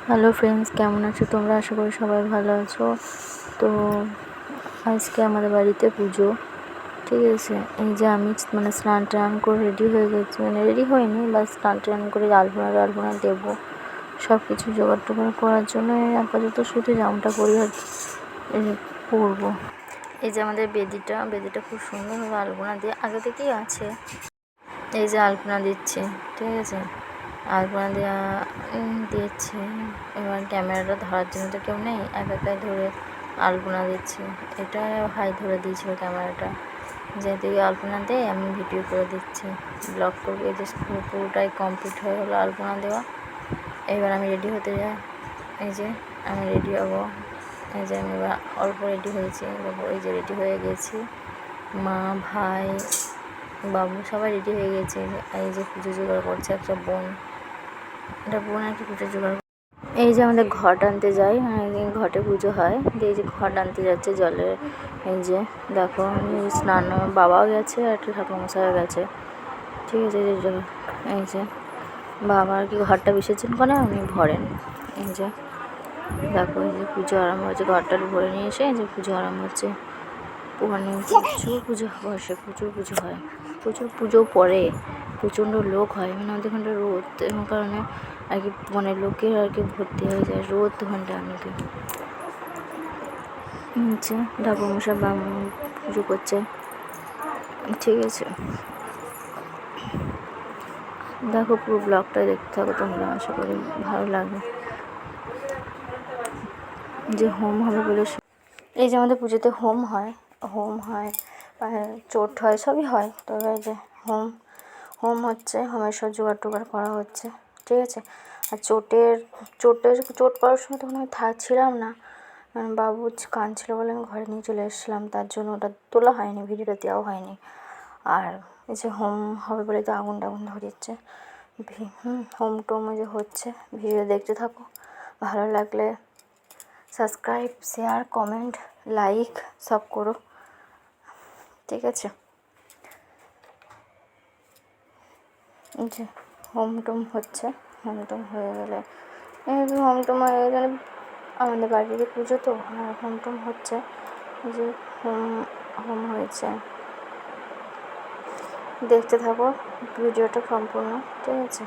Hello friends, কেমন আছো তোমরা? আশা করি সবাই ভালো আছো। তো আজকে আমাদের বাড়িতে পুজো, ঠিক আছে। এই যে আমি স্নান টান করে রেডি হয়ে গেছি, রেডি হয়নি, বা স্নান টান করে আলপনা দেবো, সব কিছু জোগাড় টোগাড় করার জন্য আপাতত শুধু জামটা পরি আর পরবো। এই যে আমাদের বেদিটা খুব সুন্দরভাবে আলপনা দিয়ে আগে থেকেই আছে। এই যে আলপনা দিচ্ছে, ঠিক আছে, আলপনা দিয়েছে। এবার ক্যামেরাটা ধরার জন্য তো কেউ নেই, একাই ধরে আলপনা দিচ্ছে। এটা ভাই ধরে দিয়েছিল ক্যামেরাটা, যেদিকে আলপনা দেয় আমি ভিডিও করে দিচ্ছি, ব্লগ করবো। এই যে পুরোটাই কমপ্লিট হয়ে গেলো আলপনা দেওয়া। এবার আমি রেডি হতে যাই। এই যে আমি রেডি হবো। এই যে আমি এবার অল্প রেডি হয়েছি, এই যে রেডি হয়ে গেছি। মা, ভাই, বাবু সবাই রেডি হয়ে গেছে। এই যে পুজো জোগাড় করছে একটা বোন, এটা বোন আর কি পুজো জোগাড়। এই যে আমাদের ঘট আনতে যাই, ঘটে পুজো হয়। এই যে ঘট আনতে যাচ্ছে জলের। এই যে দেখো স্নান, বাবাও গেছে আর একটা ঠাকুরমশাইও গেছে, ঠিক আছে। এই যে বাবা আর কি ঘরটা বিসর্জন করে, উনি ভরেন। এই যে দেখো, এই যে পুজো আরম্ভ হচ্ছে, ঘরটা ভরে নিয়ে এসে এই যে পুজো আরম্ভ হচ্ছে। ওখানে প্রচুর পুজো বসে, প্রচুর পুজো হয়, প্রচুর পুজো পড়ে, প্রচণ্ড লোক হয়। আমাদের ওখানটা রোদ, এবং কারণে আর কি লোকের আর কি ভর্তি হয়ে যায়, রোদ ওখানটা অনেকে। হচ্ছে ঠাকুরমশাই পুজো করছে, ঠিক আছে। দেখো পুরো ব্লগটা দেখতে থাকো তোমরা, আশা করি ভালো লাগবে। যে হোম হবে বলে, এই যে আমাদের পুজোতে হোম হয়, চোট হয়, সবই হয়। তবে এই যে হোম হচ্ছে, হোমের সব জোগাড় টোগাড় করা হচ্ছে, ঠিক আছে। আর চোট করার সময় তখন আমি ছিলাম না, কারণ বাবু কাঁদছিল বলে আমি ঘরে নিয়ে চলে এসেছিলাম, তার জন্য ওটা তোলা হয়নি, ভিডিওটা দেওয়া হয়নি। আর এই যে হোম হবে বলে তো আগুন টাগুন ধরিয়েছে। হোম টোম যে হচ্ছে, ভিডিও দেখতে থাকো, ভালো লাগলে সাবস্ক্রাইব, শেয়ার, কমেন্ট, লাইক সব করো, ঠিক আছে। যে হোম টোম হচ্ছে, হোম টোম হয়ে গেলে আমাদের বাড়িতে পুজো তো, আর হোম টোম হচ্ছে। যে হোম হয়েছে, দেখতে থাকো ভিডিওটা সম্পূর্ণ, ঠিক আছে।